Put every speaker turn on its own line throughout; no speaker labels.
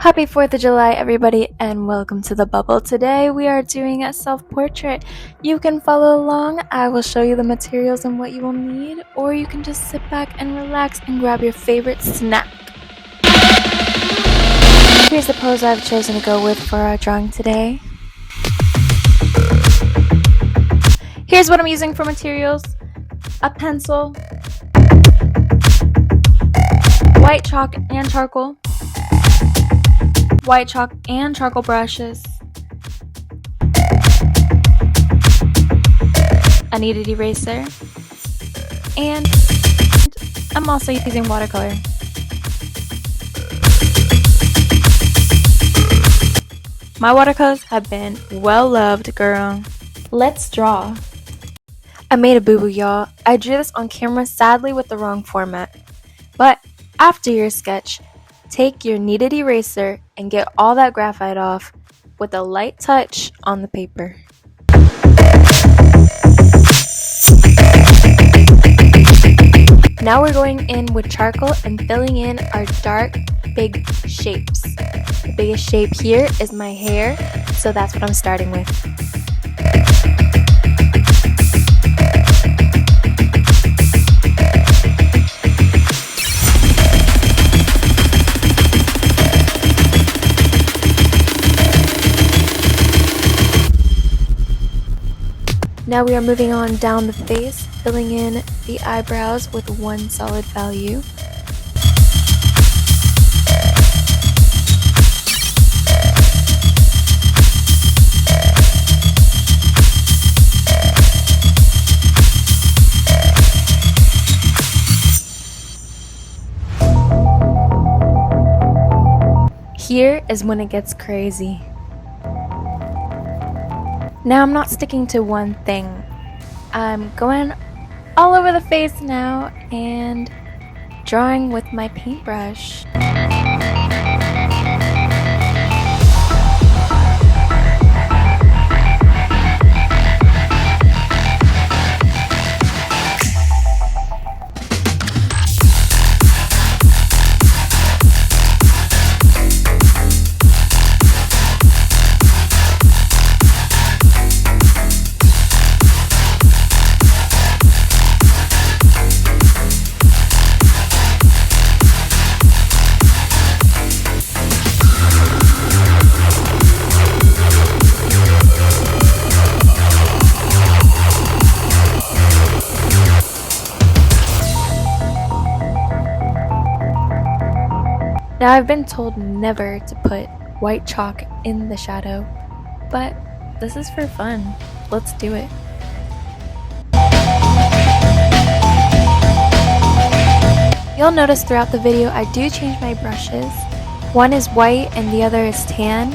Happy 4th of July, everybody, and welcome to the bubble. Today we are doing a self-portrait. You can follow along. I will show you the materials and what you will need, or you can just sit back and relax and grab your favorite snack. Here's the pose I've chosen to go with for our drawing today. Here's what I'm using for materials: a pencil, white chalk and charcoal, white chalk and charcoal brushes, a kneaded eraser, and I'm also using watercolor. My watercolors have been well loved, girl. Let's draw. I made a boo-boo, y'all. I drew this on camera, sadly with the wrong format. But after your sketch, take your kneaded eraser and get all that graphite off with a light touch on the paper. Now we're going in with charcoal and filling in our dark, big shapes. The biggest shape here is my hair, so that's what I'm starting with. Now we are moving on down the face, filling in the eyebrows with one solid value. Here is when it gets crazy. Now I'm not sticking to one thing. I'm going all over the face now and drawing with my paintbrush. Now I've been told never to put white chalk in the shadow, but this is for fun. Let's do it. You'll notice throughout the video I do change my brushes. One is white and the other is tan.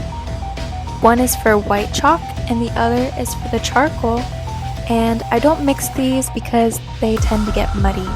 One is for white chalk and the other is for the charcoal. And I don't mix these because they tend to get muddy.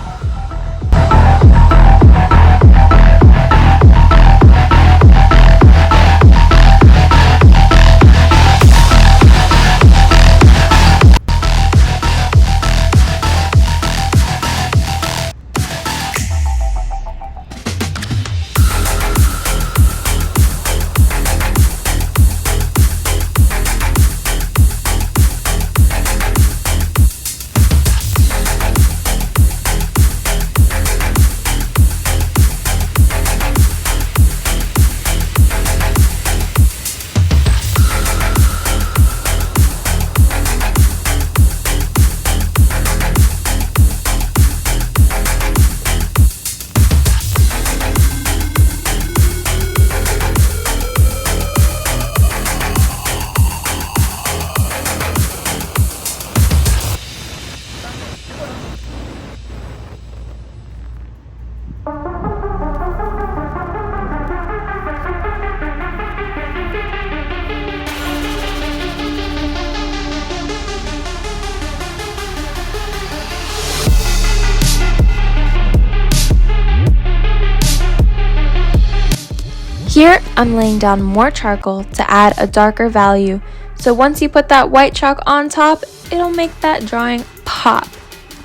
Here, I'm laying down more charcoal to add a darker value, so once you put that white chalk on top, it'll make that drawing pop.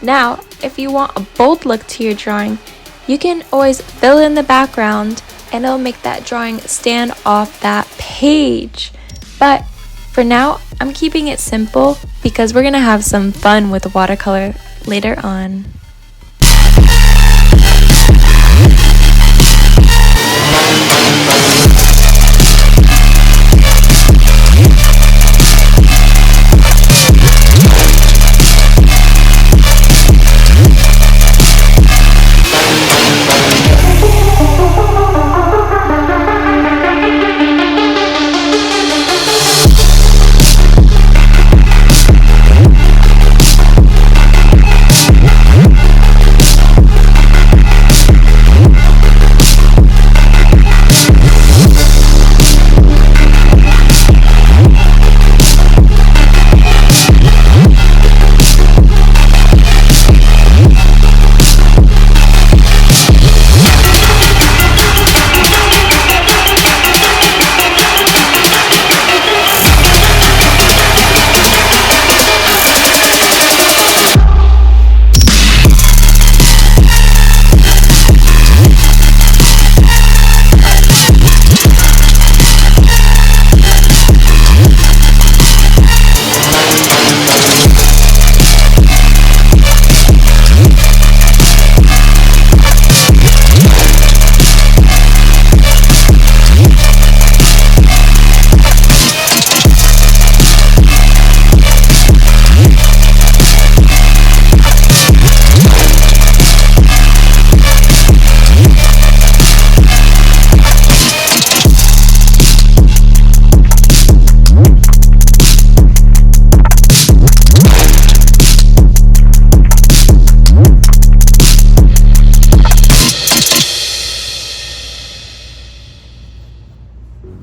Now, if you want a bold look to your drawing, you can always fill in the background and it'll make that drawing stand off that page. But for now, I'm keeping it simple because we're gonna have some fun with watercolor later on.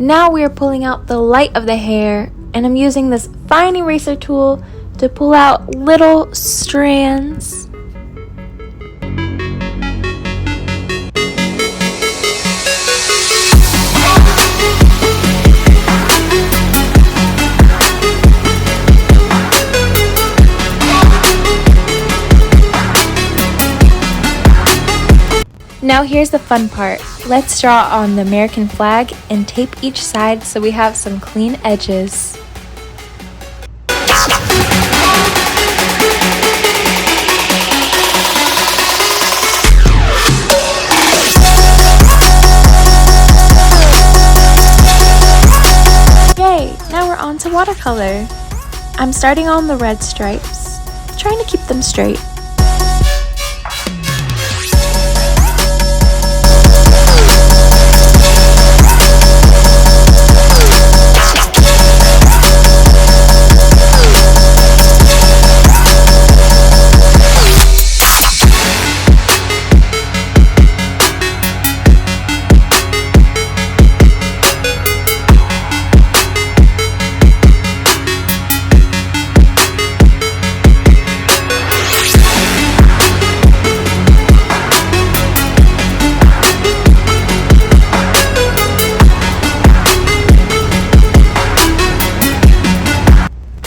Now we are pulling out the light of the hair, and I'm using this fine eraser tool to pull out little strands. Now here's the fun part. Let's draw on the American flag and tape each side so we have some clean edges. Yay! Now we're on to watercolor. I'm starting on the red stripes, trying to keep them straight.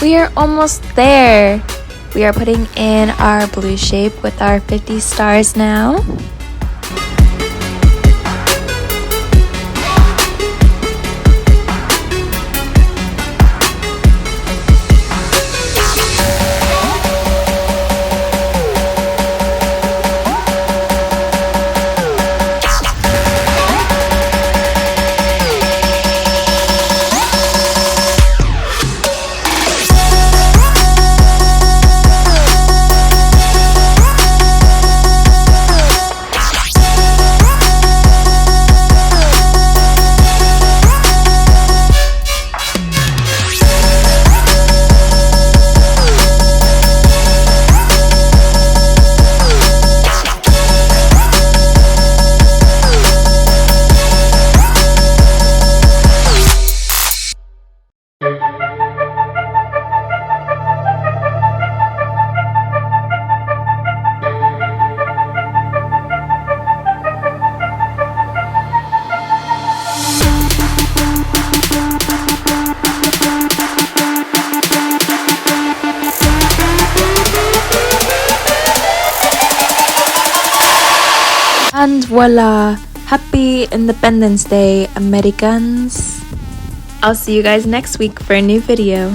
We are almost there. We are putting in our blue shape with our 50 stars now. And voila! Happy Independence Day, Americans. I'll see you guys next week for a new video.